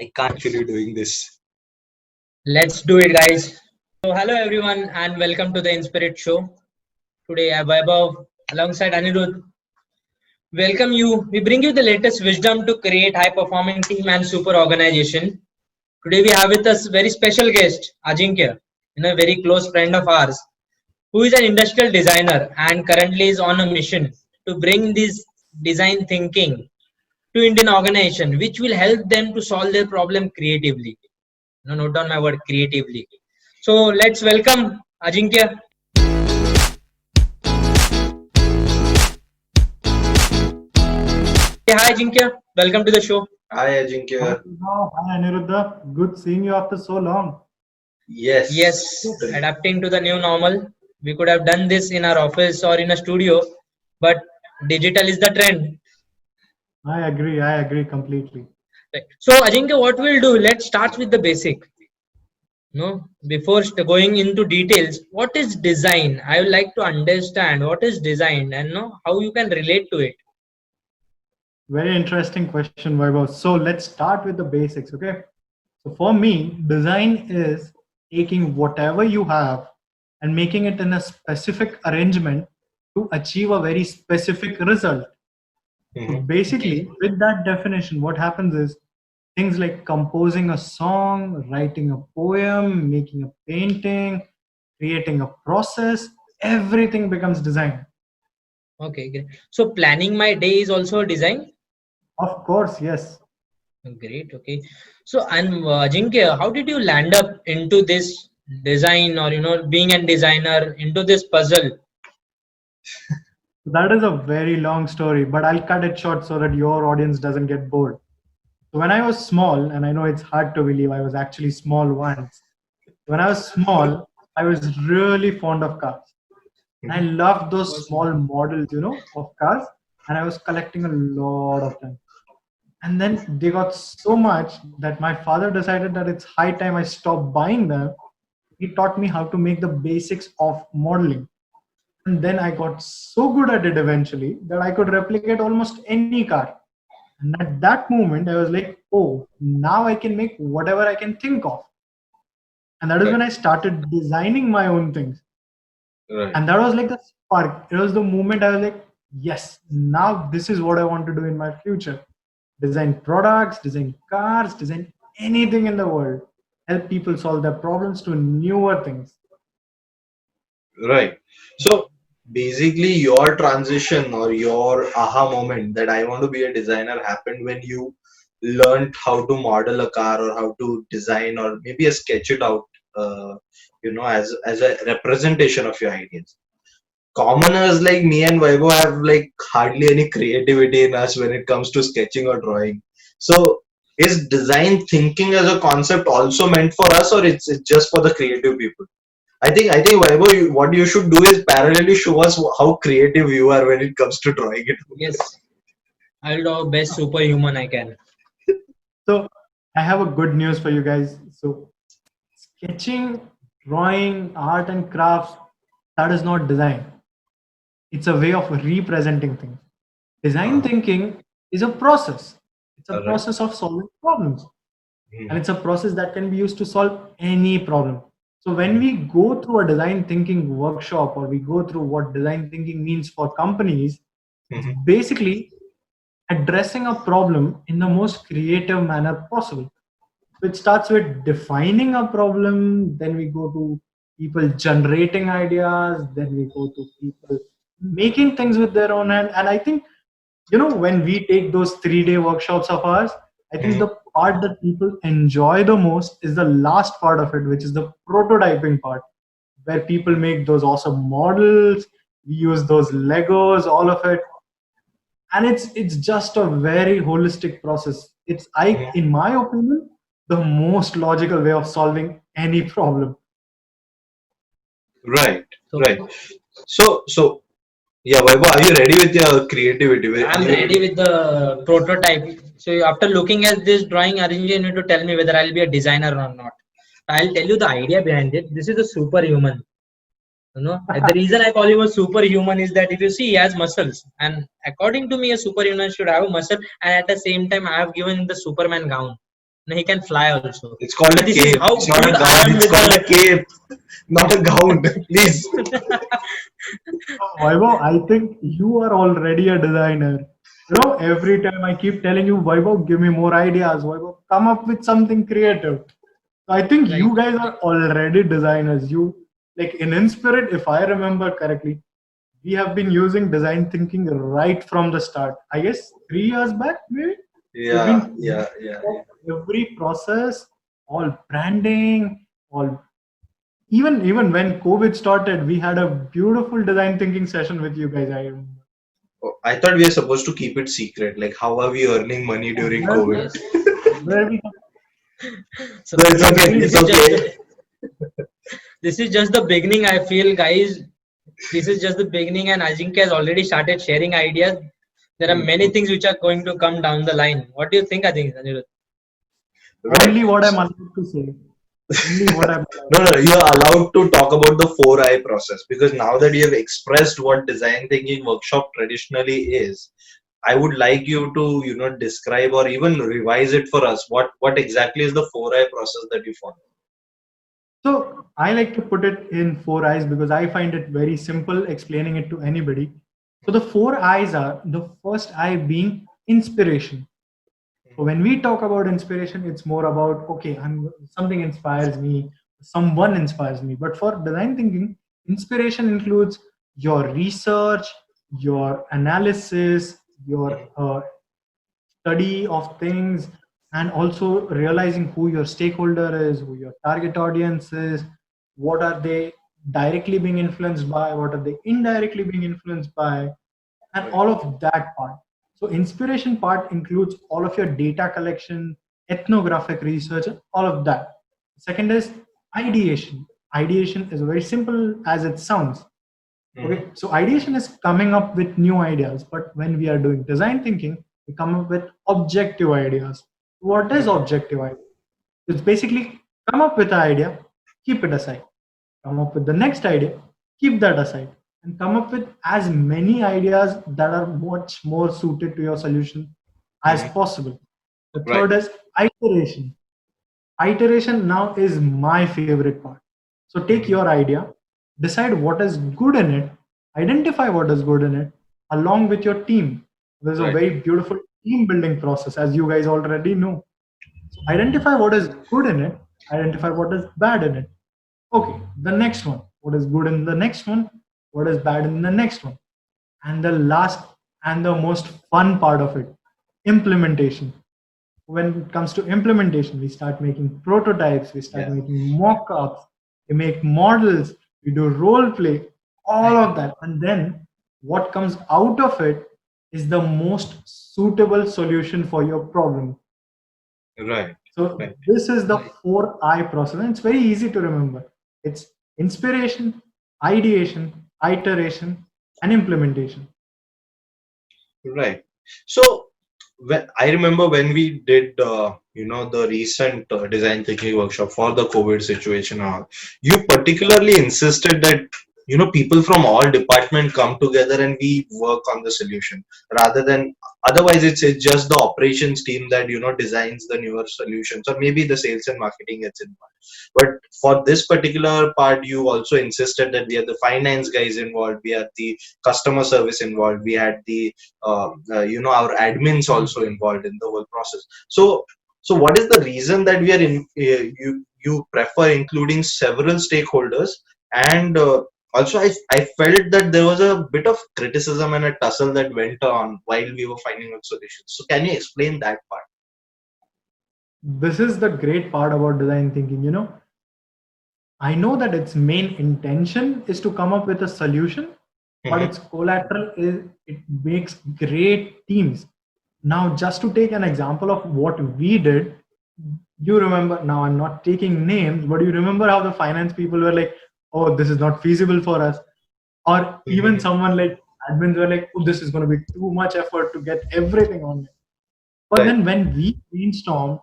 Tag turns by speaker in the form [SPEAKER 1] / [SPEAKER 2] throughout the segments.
[SPEAKER 1] I can't feel you doing this.
[SPEAKER 2] Let's do it, guys. So, hello everyone, and welcome to the Inspirit Show. Today, I have Vaibhav alongside Anirudh. Welcome you. We bring you the latest wisdom to create high-performing team and super organization. Today, we have with us very special guest, Ajinkya, a very close friend of ours, who is an industrial designer and currently is on a mission to bring this design thinking to Indian organization, which will help them to solve their problem creatively. Note down my word creatively. So let's welcome Ajinkya. Hey, hi Ajinkya, welcome to the show.
[SPEAKER 1] Hi,
[SPEAKER 3] Hi,
[SPEAKER 1] Ajinkya.
[SPEAKER 3] hi Aniruddha. Good seeing you after so long.
[SPEAKER 1] Yes,
[SPEAKER 2] Yes,
[SPEAKER 1] totally.
[SPEAKER 2] adapting to the new normal. We could have done this in our office or in a studio, but digital is the trend.
[SPEAKER 3] I agree completely.
[SPEAKER 2] Right. So Ajinkya, what we'll do? Let's start with the basic. No, before going into details, what is design? I would like to understand what is design and know how you can relate to it.
[SPEAKER 3] Very interesting question, Vaibhav. So let's start with the basics, okay? So for me, design is taking whatever you have and making it in a specific arrangement to achieve a very specific result. So
[SPEAKER 1] Mhm.
[SPEAKER 3] basically,
[SPEAKER 2] Okay.
[SPEAKER 3] with that definition, what happens is things like composing a song, writing a poem, making a painting, creating a process, everything becomes design.
[SPEAKER 2] Okay, great. So planning my day is also a design.
[SPEAKER 3] Of course, yes.
[SPEAKER 2] Great. Okay. So and Ajinkya, how did you land up into this design or being a designer into this puzzle?
[SPEAKER 3] That is a very long story, but I'll cut it short so that your audience doesn't get bored. So when I was small, and I know it's hard to believe I was actually small once. When I was small, I was really fond of cars. I
[SPEAKER 1] Mhm.
[SPEAKER 3] loved those small models, of cars, and I was collecting a lot of them. And then they got so much that my father decided that it's high time I stop buying them. He taught me how to make the basics of modeling. And then I got so good at it eventually that I could replicate almost any car. And at that moment, I was like, oh, now I can make whatever I can think of. And that is
[SPEAKER 1] Right,
[SPEAKER 3] when I started designing my own things.
[SPEAKER 1] right,
[SPEAKER 3] And that was like the spark. It was the moment I was like, yes, now this is what I want to do in my future. Design products, design cars, design anything in the world. Help people solve their problems to newer things.
[SPEAKER 1] right. So basically, your transition or your aha moment that I want to be a designer happened when you learned how to model a car or how to design or maybe sketch it out, as a representation of your ideas. Commoners like me and Vaibhav have like hardly any creativity in us when it comes to sketching or drawing. So is design thinking as a concept also meant for us, or it's just for the creative people? I think Vaibhav, what you should do is parallelly show us how creative you are when it comes to drawing it.
[SPEAKER 2] Yes, I'll do best superhuman I can.
[SPEAKER 3] So I have a good news for you guys. So sketching, drawing, art and crafts, that is not design. It's a way of representing things. Design
[SPEAKER 1] Uh-huh.
[SPEAKER 3] thinking is a process. It's a
[SPEAKER 1] All right.
[SPEAKER 3] process of solving problems. And
[SPEAKER 1] Mhm.
[SPEAKER 3] it's a process that can be used to solve any problem. So when
[SPEAKER 1] Mhm.
[SPEAKER 3] we go through a design thinking workshop or we go through what design thinking means for companies, it's
[SPEAKER 1] Mhm.
[SPEAKER 3] basically addressing a problem in the most creative manner possible. So it starts with defining a problem, then we go to people generating ideas, then we go to people making things with their own hand. And I think, when we take those 3 day workshops of ours, I think
[SPEAKER 1] Mhm.
[SPEAKER 3] the part that people enjoy the most is the last part of it, which is the prototyping part, where people make those awesome models, we use those Legos, all of it, and it's just a very holistic process. It's, I
[SPEAKER 1] Mhm.
[SPEAKER 3] in my opinion, the most logical way of solving any problem.
[SPEAKER 1] Right,
[SPEAKER 2] So
[SPEAKER 1] right. So yeah, Vaibhav, are you ready with your creativity? Are
[SPEAKER 2] I'm
[SPEAKER 1] you
[SPEAKER 2] ready
[SPEAKER 1] ready?
[SPEAKER 2] with the prototype. So after looking at this drawing, Ajinkya, you need to tell me whether I'll be a designer or not. I'll tell you the idea behind it. This is a superhuman. The reason I call him a superhuman is that if you see, he has muscles, and according to me, a superhuman should have muscle, and at the same time, I have given him the Superman gown. No, he can fly also.
[SPEAKER 1] It's called a
[SPEAKER 2] This is
[SPEAKER 1] cape.
[SPEAKER 2] how
[SPEAKER 1] It's not a
[SPEAKER 2] good I
[SPEAKER 1] gown.
[SPEAKER 2] am
[SPEAKER 1] It's
[SPEAKER 2] with
[SPEAKER 1] called a
[SPEAKER 2] the.
[SPEAKER 1] cape, not a gown. Please.
[SPEAKER 3] Vaibhav, I think you are already a designer. You know, every time I keep telling you, Vaibhav, give me more ideas. Vaibhav, come up with something creative. So I think
[SPEAKER 2] Right.
[SPEAKER 3] you guys are already designers. You like in Inspirit, if I remember correctly, we have been using design thinking right from the start. I guess 3 years back, maybe. We've
[SPEAKER 1] Yeah,
[SPEAKER 3] been
[SPEAKER 1] yeah, yeah, yeah.
[SPEAKER 3] every process, all branding, all even when COVID started, we had a beautiful design thinking session with you guys. I remember.
[SPEAKER 1] Oh, I thought we are supposed to keep it secret. Like, how are we earning money during
[SPEAKER 3] Where we,
[SPEAKER 1] COVID?
[SPEAKER 2] Yes.
[SPEAKER 3] where we
[SPEAKER 2] So
[SPEAKER 1] No, it's okay.
[SPEAKER 3] really
[SPEAKER 2] this
[SPEAKER 1] It's
[SPEAKER 2] is just
[SPEAKER 1] okay.
[SPEAKER 2] the beginning. I feel, guys. This is just the beginning, and Ajinkya has already started sharing ideas. There are many things which are going to come down the line. What do you think, Anirudh?
[SPEAKER 1] Right.
[SPEAKER 3] only what I'm allowed to say. Only what I'm allowed.
[SPEAKER 1] No, no, you're allowed to talk about the 4I process because now that you have expressed what design thinking workshop traditionally is, I would like you to, describe or even revise it for us. What exactly is the 4I process that you follow?
[SPEAKER 3] So I like to put it in 4 eyes because I find it very simple explaining it to anybody. So the 4 eyes are the first eye being inspiration. So when we talk about inspiration, it's more about okay, something inspires me, someone inspires me. But for design thinking, inspiration includes your research, your analysis, your study of things, and also realizing who your stakeholder is, who your target audience is, what are they directly being influenced by, what are they indirectly being influenced by, and
[SPEAKER 1] Right.
[SPEAKER 3] all of that part. So inspiration part includes all of your data collection, ethnographic research, all of that. Second is ideation. Ideation is very simple as it sounds.
[SPEAKER 1] Mhm.
[SPEAKER 3] Okay, so ideation is coming up with new ideas, but when we are doing design thinking, we come up with objective ideas. What is
[SPEAKER 1] Mhm.
[SPEAKER 3] objective idea? It's basically come up with an idea, keep it aside. Come up with the next idea, keep that aside, and come up with as many ideas that are much more suited to your solution as
[SPEAKER 1] Mhm.
[SPEAKER 3] possible. The
[SPEAKER 1] Right.
[SPEAKER 3] third is iteration. Iteration now is my favorite part. So take
[SPEAKER 1] Mhm.
[SPEAKER 3] your idea, decide what is good in it, identify what is good in it, along with your team. There's a
[SPEAKER 1] Right.
[SPEAKER 3] very beautiful team building process, as you guys already know. So identify what is good in it, identify what is bad in it. Okay, the next one. What is good in the next one? What is bad in the next one? And the last and the most fun part of it, implementation. When it comes to implementation, we start making prototypes, we start
[SPEAKER 1] Yeah.
[SPEAKER 3] making mock-ups, we make models, we do role play, all
[SPEAKER 2] Right.
[SPEAKER 3] of that. And then what comes out of it is the most suitable solution for your problem.
[SPEAKER 1] Right.
[SPEAKER 3] So
[SPEAKER 1] Right.
[SPEAKER 3] this is the
[SPEAKER 2] Right.
[SPEAKER 3] 4I process, and it's very easy to remember. It's inspiration, ideation, iteration, and implementation.
[SPEAKER 1] Right. So when I remember when we did, the recent design thinking workshop for the COVID situation, you particularly insisted that people from all department come together and we work on the solution rather than otherwise it's just the operations team that designs the newer solutions or maybe the sales and marketing gets involved. But for this particular part, you also insisted that we had the finance guys involved, we had the customer service involved, we had the our admins also involved in the whole process. So what is the reason that we are in you prefer including several stakeholders? And also I felt that there was a bit of criticism and a tussle that went on while we were finding out solutions. So can you explain that part?
[SPEAKER 3] This is the great part about design thinking. I know that its main intention is to come up with a solution, but
[SPEAKER 1] Hmm.
[SPEAKER 3] its collateral is it makes great teams. Now, just to take an example of what we did, you remember, now I'm not taking names, but you remember how the finance people were like, oh, this is not feasible for us. Or even
[SPEAKER 1] Hmm.
[SPEAKER 3] someone like admins were like, oh, this is going to be too much effort to get everything on it. But
[SPEAKER 1] Right.
[SPEAKER 3] then when we brainstormed,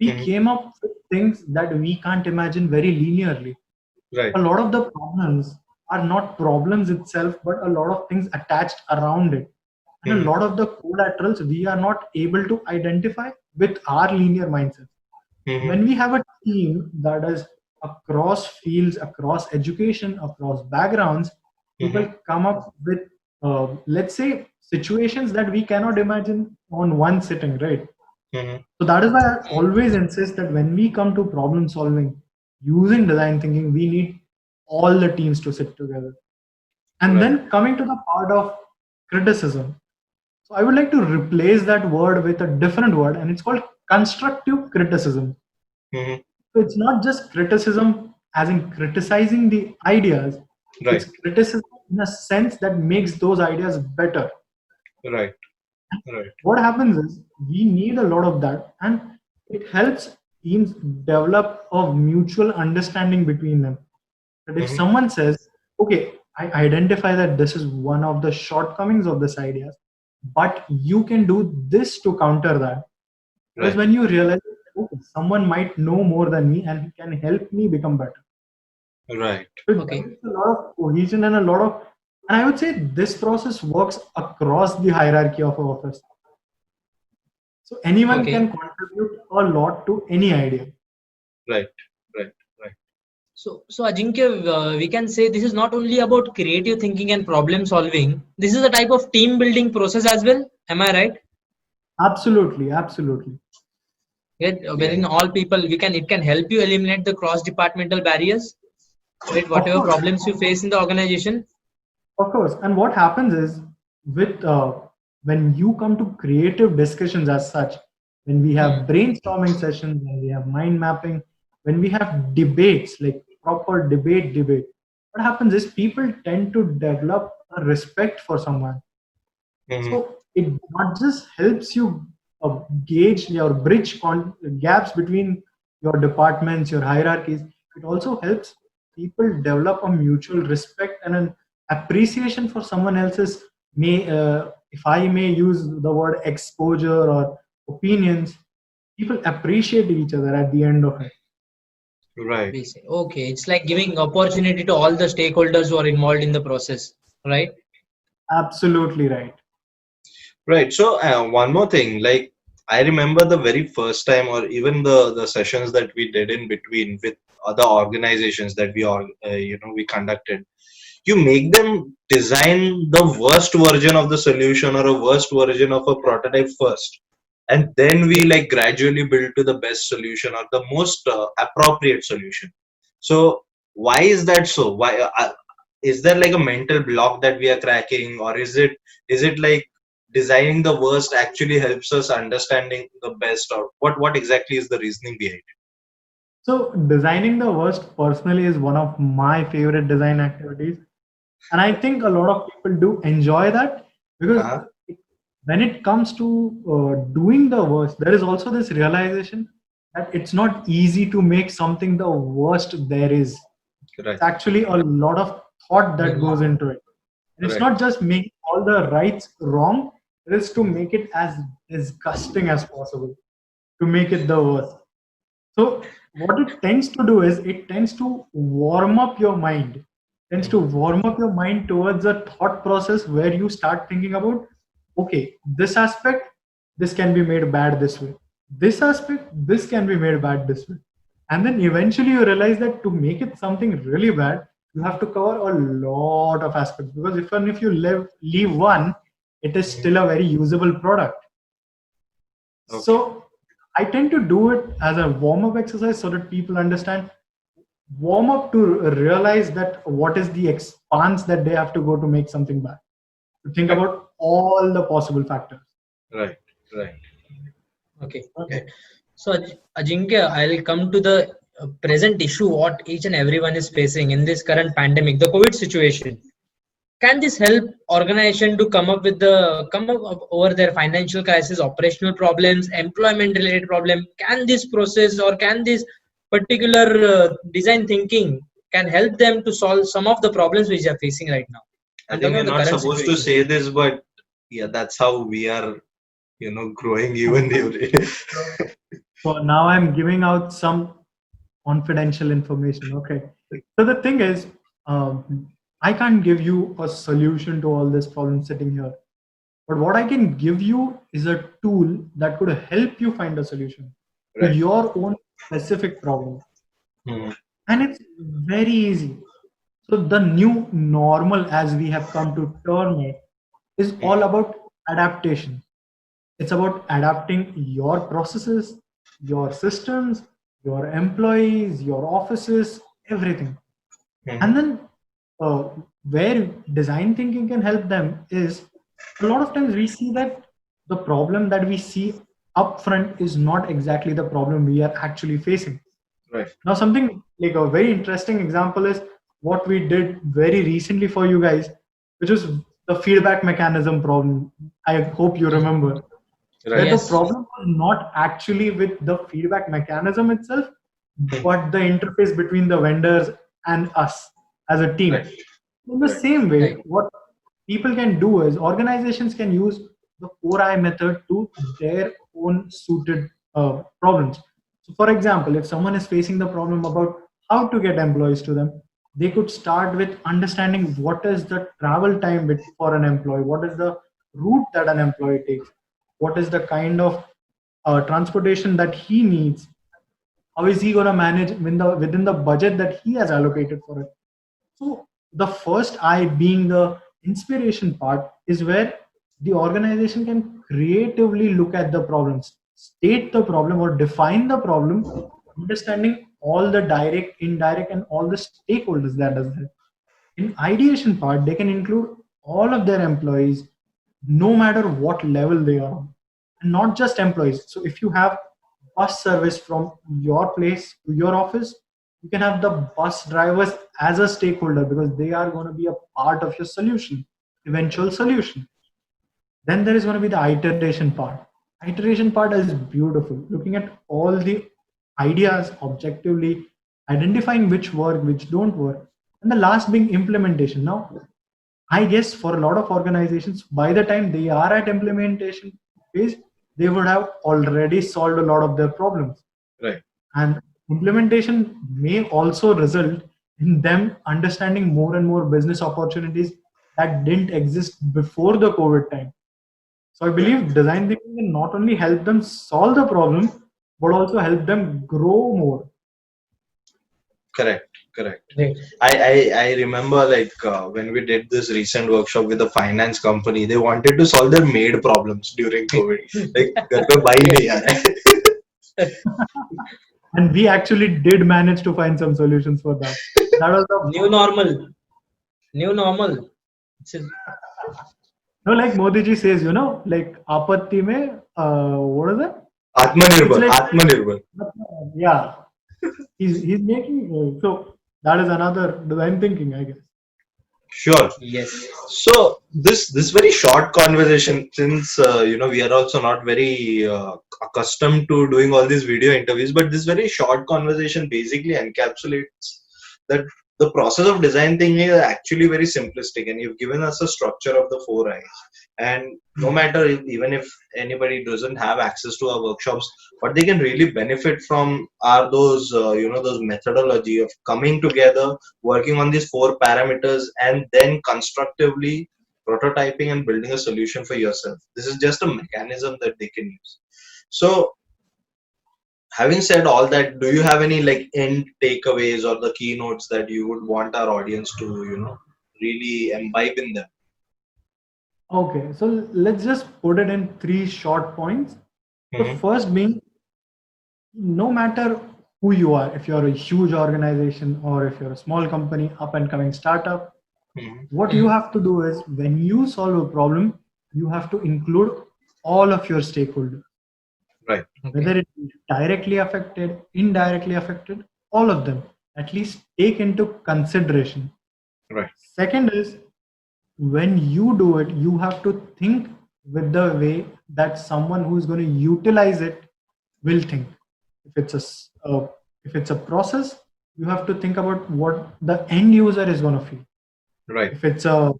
[SPEAKER 3] we
[SPEAKER 1] Hmm.
[SPEAKER 3] came up with things that we can't imagine very linearly.
[SPEAKER 1] Right.
[SPEAKER 3] A lot of the problems are not problems itself, but a lot of things attached around it. And a
[SPEAKER 1] Hmm.
[SPEAKER 3] lot of the collaterals we are not able to identify with our linear mindset.
[SPEAKER 1] Mhm.
[SPEAKER 3] When we have a team that is across fields, across education, across backgrounds, people
[SPEAKER 1] Mhm.
[SPEAKER 3] come up with, let's say, situations that we cannot imagine on one sitting, right?
[SPEAKER 1] Mhm.
[SPEAKER 3] So that is why I always insist that when we come to problem solving using design thinking, we need all the teams to sit together. And
[SPEAKER 1] Right.
[SPEAKER 3] then coming to the part of criticism. So I would like to replace that word with a different word, and it's called constructive criticism.
[SPEAKER 1] Mhm.
[SPEAKER 3] So it's not just criticism as in criticizing the ideas, it's
[SPEAKER 1] Right.
[SPEAKER 3] criticism in a sense that makes those ideas better.
[SPEAKER 1] Right. Right.
[SPEAKER 3] What happens is we need a lot of that, and it helps teams develop a mutual understanding between them. That if
[SPEAKER 1] Mhm.
[SPEAKER 3] someone says, okay, I identify that this is one of the shortcomings of this idea, but you can do this to counter that. That is
[SPEAKER 1] Right.
[SPEAKER 3] when you realize, okay, someone might know more than me and he can help me become better.
[SPEAKER 1] Right.
[SPEAKER 3] So it
[SPEAKER 2] Okay.
[SPEAKER 3] builds a lot of cohesion and a lot of, and I would say this process works across the hierarchy of an office. So anyone
[SPEAKER 2] Okay.
[SPEAKER 3] can contribute a lot to any idea.
[SPEAKER 1] Right. Right. Right.
[SPEAKER 2] So Ajinkya, we can say this is not only about creative thinking and problem solving. This is a type of team building process as well. Am I right?
[SPEAKER 3] Absolutely, absolutely.
[SPEAKER 2] Right?
[SPEAKER 1] Yeah.
[SPEAKER 2] Wherein all people, we can it can help you eliminate the cross departmental barriers. Right?
[SPEAKER 3] Of
[SPEAKER 2] Whatever
[SPEAKER 3] course,
[SPEAKER 2] problems you face in the organization.
[SPEAKER 3] of course. And what happens is with when you come to creative discussions as such, when we have
[SPEAKER 2] Hmm.
[SPEAKER 3] brainstorming sessions, when we have mind mapping, when we have debates, like proper debate, what happens is people tend to develop a respect for someone.
[SPEAKER 1] Mhm.
[SPEAKER 3] So it not just helps you gauge or bridge gaps between your departments, your hierarchies. It also helps people develop a mutual respect and an appreciation for someone else's if I may use the word exposure or opinions. People appreciate each other at the end of it.
[SPEAKER 1] Right.
[SPEAKER 2] Okay, it's like giving opportunity to all the stakeholders who are involved in the process, right?
[SPEAKER 3] Absolutely right.
[SPEAKER 1] Right. So one more thing, like I remember the very first time, or even the sessions that we did in between with other organizations that we all we conducted. You make them design the worst version of the solution or a worst version of a prototype first, and then we like gradually build to the best solution or the most appropriate solution. So why is that so? Why is there like a mental block that we are cracking, or is it like designing the worst actually helps us understanding the best, or what exactly is the reasoning behind
[SPEAKER 3] So designing the worst personally is one of my favorite design activities. And I think a lot of people do enjoy that
[SPEAKER 1] it?
[SPEAKER 3] because when it comes to doing the worst, there is also this realization that it's not easy to make something the worst there is.
[SPEAKER 1] Right.
[SPEAKER 3] It's actually a lot of thought that
[SPEAKER 2] Hmm.
[SPEAKER 3] goes into it. And it's
[SPEAKER 1] Right.
[SPEAKER 3] not just making all the rights wrong, it is to make it as disgusting as possible, to make it the worst. So what it tends to do is it tends to warm up your mind, tends to
[SPEAKER 1] Mhm.
[SPEAKER 3] warm up your mind towards a thought process where you start thinking about, okay, this aspect, this can be made bad this way. This aspect, this can be made bad this way. And then eventually you realize that to make it something really bad, you have to cover a lot of aspects because even if you leave one, it is
[SPEAKER 1] Mhm.
[SPEAKER 3] still a very usable product.
[SPEAKER 1] Okay.
[SPEAKER 3] So I tend to do it as a warm up exercise so that people understand, warm up to realize that what is the expanse that they have to go to make something bad. To think
[SPEAKER 1] Right.
[SPEAKER 3] about all the possible factors.
[SPEAKER 1] Right. Right.
[SPEAKER 2] Okay, good. So Ajinkya, I'll come to the present issue what each and everyone is facing in this current pandemic, the COVID situation. Can this help organization to come up over their financial crisis, operational problems, employment related problem? Can this process or can this particular design thinking can help them to solve some of the problems which they are facing right now?
[SPEAKER 1] I
[SPEAKER 2] I'm
[SPEAKER 1] think
[SPEAKER 2] talking
[SPEAKER 1] we're
[SPEAKER 2] about the
[SPEAKER 1] not
[SPEAKER 2] current
[SPEAKER 1] supposed to
[SPEAKER 2] situation.
[SPEAKER 1] say this, but yeah, that's how we are, growing even every day.
[SPEAKER 3] So now I'm giving out some confidential information. Okay. So the thing is, I can't give you a solution to all this problem sitting here. But what I can give you is a tool that could help you find a solution to
[SPEAKER 1] Right.
[SPEAKER 3] your own specific problem.
[SPEAKER 1] Mhm.
[SPEAKER 3] And it's very easy. So the new normal, as we have come to term it, is all about adaptation. It's about adapting your processes, your systems, your employees, your offices, everything. And
[SPEAKER 1] Mhm.
[SPEAKER 3] then where design thinking can help them is a lot of times we see that the problem that we see upfront is not exactly the problem we are actually facing.
[SPEAKER 1] Right.
[SPEAKER 3] Now, something like a very interesting example is what we did very recently for you guys, which was the feedback mechanism problem. I hope you remember, where
[SPEAKER 1] Right.
[SPEAKER 3] the
[SPEAKER 2] Yes.
[SPEAKER 3] problem was not actually with the feedback mechanism itself,
[SPEAKER 1] Mhm.
[SPEAKER 3] but the interface between the vendors and us as a
[SPEAKER 1] Right.
[SPEAKER 3] team. In the
[SPEAKER 1] Right.
[SPEAKER 3] same way,
[SPEAKER 2] Right.
[SPEAKER 3] what people can do is organizations can use the 4I method to their own suited problems. So, for example, if someone is facing the problem about how to get employees to them, they could start with understanding what is the travel time for an employee, what is the route that an employee takes, what is the kind of transportation that he needs, how is he going to manage within the budget that he has allocated for it. So the first I being the inspiration part is where the organization can creatively look at the problems, state the problem or define the problem, understanding all the direct, indirect, and all the stakeholders that is there. In ideation part, they can include all of their employees, no matter what level they are on, and not just employees. So if you have bus service from your place to your office, you can have the bus drivers as a stakeholder because they are going to be a part of your solution, eventual solution. Then there is going to be the iteration part. Iteration part is beautiful, looking at all the ideas objectively, identifying which work, which don't work, and the last being implementation. Now, I guess for a lot of organizations, by the time they are at implementation phase, they would have already solved a lot of their problems.
[SPEAKER 1] Right.
[SPEAKER 3] And implementation may also result in them understanding more and more business opportunities that didn't exist before the COVID time. So I
[SPEAKER 1] Right.
[SPEAKER 3] believe design thinking can not only help them solve the problem, but also help them grow more.
[SPEAKER 1] Correct. Correct.
[SPEAKER 2] Great.
[SPEAKER 1] I remember like when we did this recent workshop with a finance company, they wanted to solve their maid problems during COVID. Like, घर पे by
[SPEAKER 2] Yes.
[SPEAKER 1] नहीं आ रहा है.
[SPEAKER 3] And we actually did manage to find some solutions for that. That was the
[SPEAKER 2] New normal. New normal. This is
[SPEAKER 3] no, like Modi ji says, like apatti mein, what is it? It's
[SPEAKER 1] आत्मनिर्भर,
[SPEAKER 3] like
[SPEAKER 1] आत्मनिर्भर.
[SPEAKER 3] yeah, he's making so that is another design thinking, I guess.
[SPEAKER 1] Sure.
[SPEAKER 2] yes.
[SPEAKER 1] So this very short conversation, since we are also not very accustomed to doing all these video interviews, but this very short conversation basically encapsulates that the process of design thinking is actually very simplistic, and you've given us a structure of the 4 I's. And no matter even if anybody doesn't have access to our workshops, what they can really benefit from are those those methodology of coming together, working on these 4 parameters, and then constructively prototyping and building a solution for yourself. This is just a mechanism that they can use. So having said all that, do you have any like end takeaways or the keynotes that you would want our audience to really imbibe in them?
[SPEAKER 3] Okay, so let's just put it in three short points. The
[SPEAKER 1] Hmm.
[SPEAKER 3] first being, no matter who you are, if you're a huge organization or if you're a small company, up and coming startup,
[SPEAKER 1] Hmm.
[SPEAKER 3] what you have to do is when you solve a problem, you have to include all of your stakeholders,
[SPEAKER 1] Right.
[SPEAKER 3] whether
[SPEAKER 2] Okay.
[SPEAKER 3] it is directly affected, indirectly affected, all of them, at least take into consideration.
[SPEAKER 1] Right.
[SPEAKER 3] Second is when you do it, you have to think with the way that someone who's going to utilize it will think. If it's if it's a process, you have to think about what the end user is going to feel.
[SPEAKER 1] Right.
[SPEAKER 3] If it's a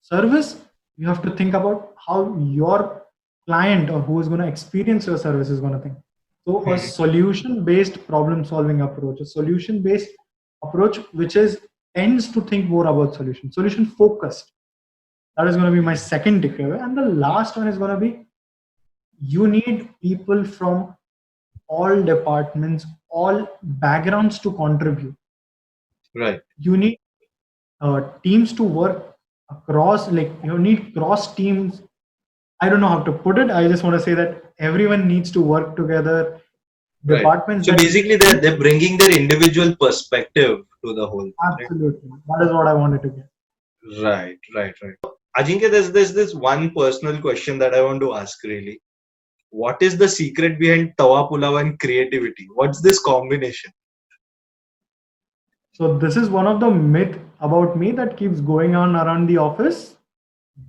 [SPEAKER 3] service, you have to think about how your client or who is going to experience your service is going to think. So a
[SPEAKER 1] Hmm.
[SPEAKER 3] solution based problem solving approach, a solution based approach which is tends to think more about solution focused. That is going to be my second takeaway. And the last one is going to be you need people from all departments, all backgrounds to contribute.
[SPEAKER 1] Right.
[SPEAKER 3] You need teams to work across, like you need cross teams. I don't know how to put it. I just want to say that everyone needs to work together.
[SPEAKER 1] Right.
[SPEAKER 3] Departments
[SPEAKER 1] So
[SPEAKER 3] that
[SPEAKER 1] basically, they're bringing their individual perspective to the whole thing. Right?
[SPEAKER 3] absolutely, that is what I wanted to get.
[SPEAKER 1] Right. Ajinkya, there's this one personal question that I want to ask really. What is the secret behind tawa pulav and creativity? What's this combination?
[SPEAKER 3] So this is one of the myth about me that keeps going on around the office.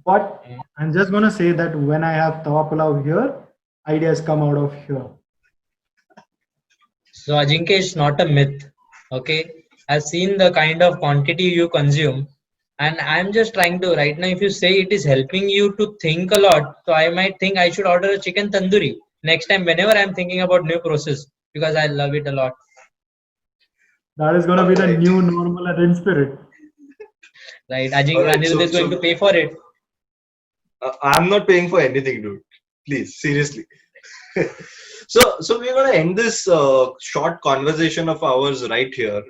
[SPEAKER 3] But I'm just gonna say that when I have tawa pulav here, ideas come out of here.
[SPEAKER 2] So Ajinkya, it's not a myth. Okay, I've seen the kind of quantity you consume, and I'm just trying to right now. If you say it is helping you to think a lot, so I might think I should order a chicken tandoori next time whenever I'm thinking about new process because I love it a lot.
[SPEAKER 3] That is gonna be the
[SPEAKER 1] Alright.
[SPEAKER 3] new normal at Inspirit.
[SPEAKER 2] Right,
[SPEAKER 1] Alright,
[SPEAKER 2] Anirudh is going to pay for it.
[SPEAKER 1] I'm not paying for anything, dude. Please, seriously. So we're gonna end this short conversation of ours right here,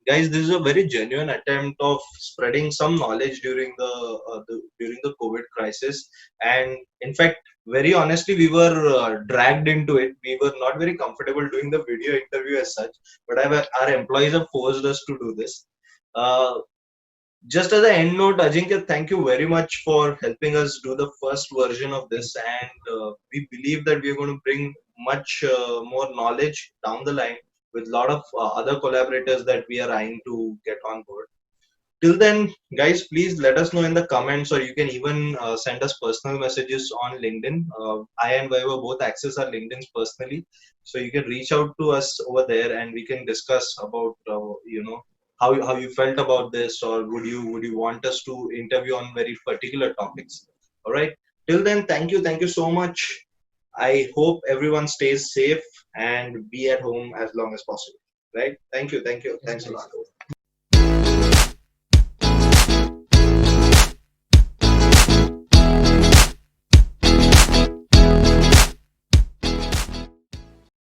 [SPEAKER 1] guys. This is a very genuine attempt of spreading some knowledge during the COVID crisis, and in fact, very honestly, we were dragged into it. We were not very comfortable doing the video interview as such, but our employees have forced us to do this. Uh, just as an end note, Ajinkya, thank you very much for helping us do the first version of this, and we believe that we are going to bring much more knowledge down the line with a lot of other collaborators that we are eyeing to get on board. Till then, guys, please let us know in the comments, or you can even send us personal messages on LinkedIn. I and Vaibhav both access our LinkedIn's personally, so you can reach out to us over there, and we can discuss about how you felt about this, or would you want us to interview on very particular topics. All right. Till then, thank you so much. I hope everyone stays safe and be at home as long as possible. Right. Thank you. Thanks a lot.